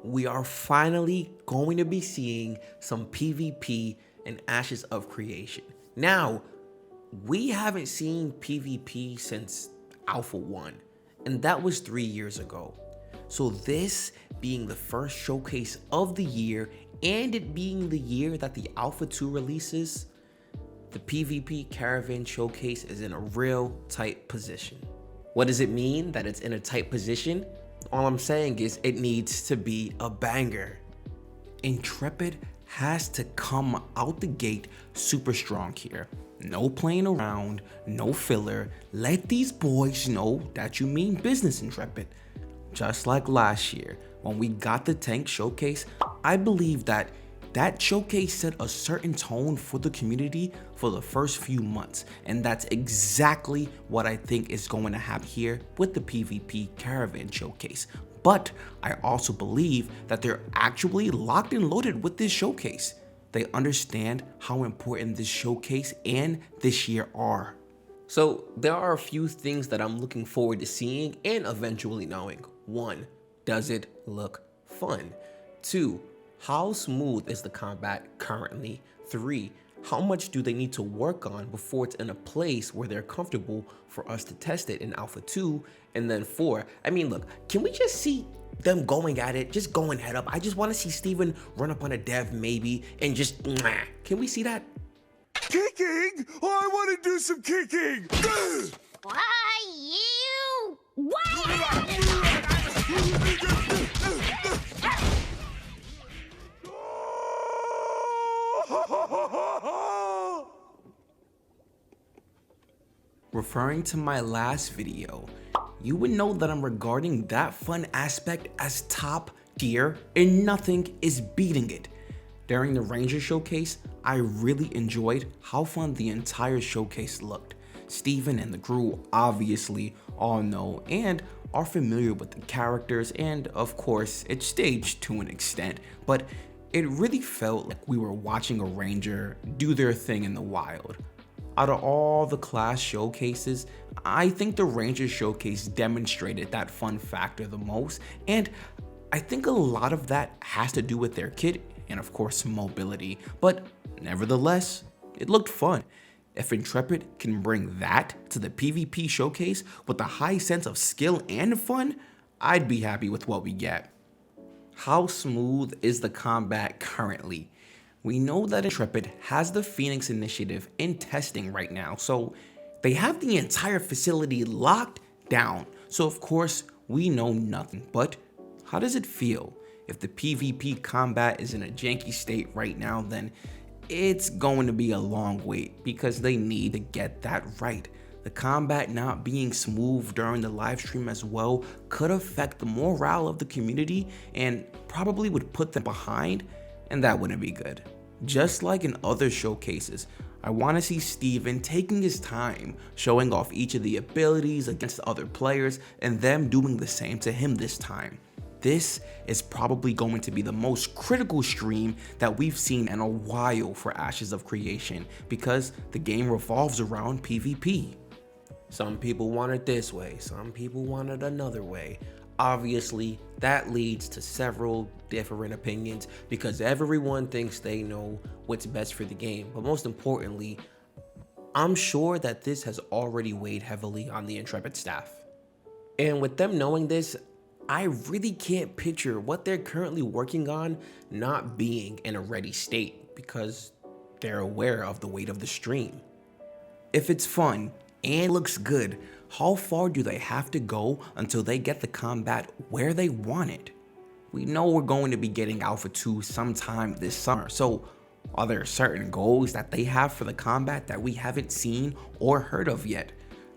we are finally going to be seeing some PvP in Ashes of Creation. Now, we haven't seen PvP since Alpha 1, and that was 3 years ago. So this being the first showcase of the year, and it being the year that the Alpha 2 releases, the PvP Caravan Showcase is in a real tight position. What does it mean that it's in a tight position? All I'm saying is it needs to be a banger. Intrepid has to come out the gate super strong here. No playing around, no filler. Let these boys know that you mean business, Intrepid. Just like last year, when we got the tank showcase, I believe that showcase set a certain tone for the community for the first few months, and that's exactly what I think is going to happen here with the PvP Caravan Showcase. But I also believe that they're actually locked and loaded with this showcase. They understand how important this showcase and this year are. So there are a few things that I'm looking forward to seeing and eventually knowing. 1, does it look fun? 2, how smooth is the combat currently? 3, how much do they need to work on before it's in a place where they're comfortable for us to test it in Alpha 2? And then 4, I mean, look, can we just see them going at it, just going head up? I just want to see Steven run up on a dev maybe and just, can we see that? Kicking? Oh, I want to do some kicking! Why you? Why? Referring to my last video, you would know that I'm regarding that fun aspect as top tier and nothing is beating it. During the Ranger showcase, I really enjoyed how fun the entire showcase looked. Steven and the crew obviously all know and are familiar with the characters, and of course it's staged to an extent, but it really felt like we were watching a Ranger do their thing in the wild. Out of all the class showcases, I think the Ranger showcase demonstrated that fun factor the most, and I think a lot of that has to do with their kit and of course mobility, but nevertheless, it looked fun. If Intrepid can bring that to the PvP showcase with a high sense of skill and fun, I'd be happy with what we get. How smooth is the combat currently? We know that Intrepid has the Phoenix initiative in testing right now, so they have the entire facility locked down. So of course, we know nothing, but how does it feel? If the PvP combat is in a janky state right now, then it's going to be a long wait because they need to get that right. The combat not being smooth during the live stream as well could affect the morale of the community and probably would put them behind, and that wouldn't be good. Just like in other showcases, I want to see Steven taking his time, showing off each of the abilities against other players and them doing the same to him this time. This is probably going to be the most critical stream that we've seen in a while for Ashes of Creation because the game revolves around PvP. Some people want it this way, some people want it another way. Obviously, that leads to several different opinions because everyone thinks they know what's best for the game. But most importantly, I'm sure that this has already weighed heavily on the Intrepid staff. And with them knowing this, I really can't picture what they're currently working on not being in a ready state because they're aware of the weight of the stream. If it's fun and looks good, how far do they have to go until they get the combat where they want it? We know we're going to be getting Alpha 2 sometime this summer, so are there certain goals that they have for the combat that we haven't seen or heard of yet?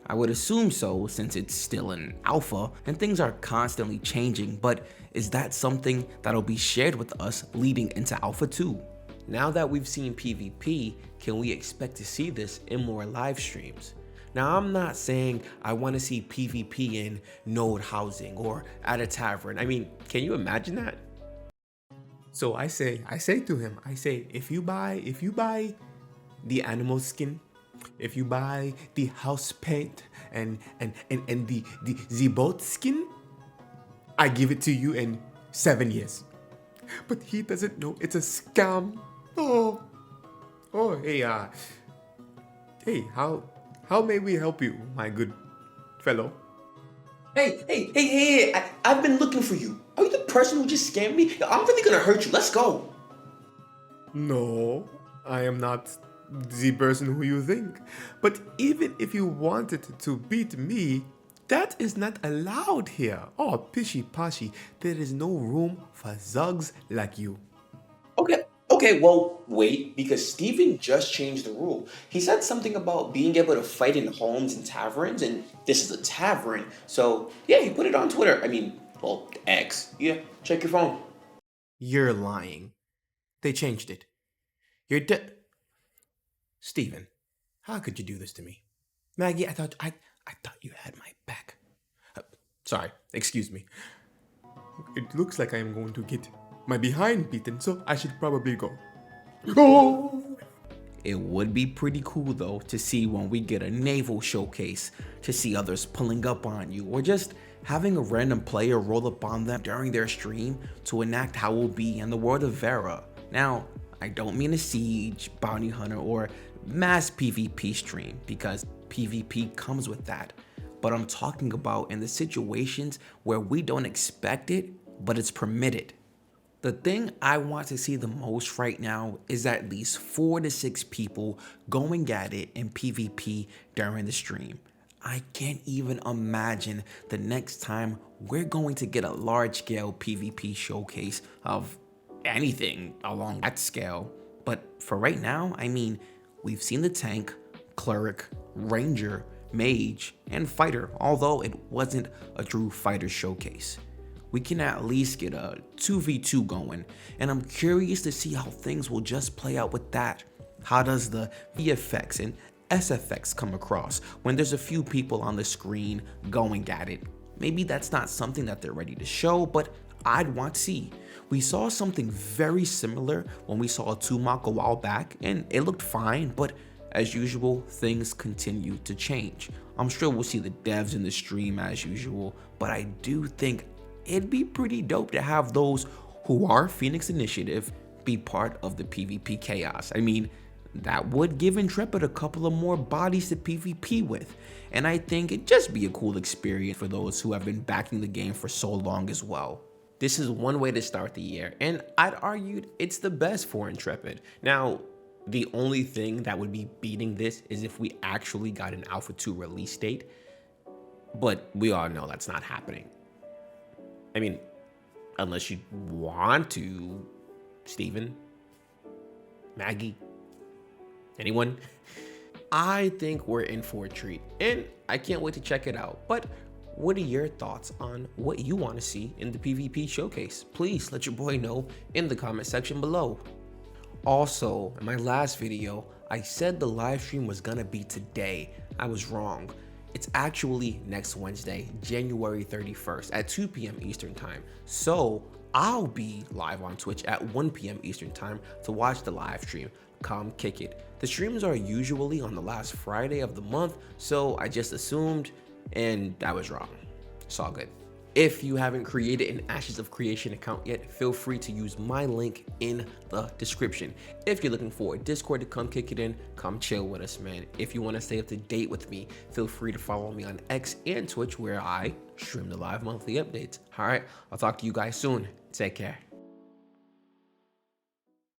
I would assume so since it's still in alpha and things are constantly changing, but is that something that'll be shared with us leading into Alpha 2? Now that we've seen PvP, can we expect to see this in more live streams? Now I'm not saying I want to see PvP in node housing or at a tavern. I mean, can you imagine that? So I say to him, if you buy the animal skin, if you buy the house paint and the boat skin, I give it to you in 7 years. but he doesn't know it's a scam. Oh, hey, how may we help you, my good fellow? Hey, I've been looking for you. Are you the person who just scammed me? I'm really gonna hurt you. Let's go. No, I am not the person who you think. But even if you wanted to beat me, that is not allowed here. Oh, pishy pashy, there is no room for zugs like you. Okay, well, wait, because Steven just changed the rule. He said something about being able to fight in homes and taverns, and this is a tavern. So, yeah, he put it on Twitter. I mean, well, X. Yeah, check your phone. You're lying. They changed it. You're Steven, how could you do this to me? Maggie, I thought you had my back. Sorry, excuse me. It looks like I am going to get my behind beaten, so I should probably go. Oh! It would be pretty cool though to see when we get a naval showcase, to see others pulling up on you, or just having a random player roll up on them during their stream to enact how it will be in the world of Vera. Now, I don't mean a siege, bounty hunter, or mass PvP stream, because PvP comes with that. But I'm talking about in the situations where we don't expect it, but it's permitted. The thing I want to see the most right now is at least 4 to 6 people going at it in PvP during the stream. I can't even imagine the next time we're going to get a large-scale PvP showcase of anything along that scale. But for right now, I mean, we've seen the tank, cleric, ranger, mage, and fighter, although it wasn't a true fighter showcase. We can at least get a 2v2 going, and I'm curious to see how things will just play out with that. How does the VFX and SFX come across when there's a few people on the screen going at it? Maybe that's not something that they're ready to show, but I'd want to see. We saw something very similar when we saw a Tumok a while back, and it looked fine, but as usual, things continue to change. I'm sure we'll see the devs in the stream as usual, but I do think it'd be pretty dope to have those who are Phoenix Initiative be part of the PvP chaos. I mean, that would give Intrepid a couple of more bodies to PvP with, and I think it'd just be a cool experience for those who have been backing the game for so long as well. This is one way to start the year, and I'd argue it's the best for Intrepid. Now, the only thing that would be beating this is if we actually got an Alpha 2 release date, but we all know that's not happening. I mean, unless you want to, Steven, Maggie, anyone? I think we're in for a treat, and I can't wait to check it out. But what are your thoughts on what you want to see in the PvP showcase? Please let your boy know in the comment section below. Also, in my last video, I said the live stream was gonna be today. I was wrong. It's actually next Wednesday, January 31st at 2 p.m. Eastern time. So I'll be live on Twitch at 1 p.m. Eastern time to watch the live stream. Come kick it. The streams are usually on the last Friday of the month, so I just assumed, and I was wrong. It's all good. If you haven't created an Ashes of Creation account yet, feel free to use my link in the description. If you're looking for a Discord to come kick it in, come chill with us, man. If you want to stay up to date with me, feel free to follow me on X and Twitch, where I stream the live monthly updates. All right, I'll talk to you guys soon. Take care.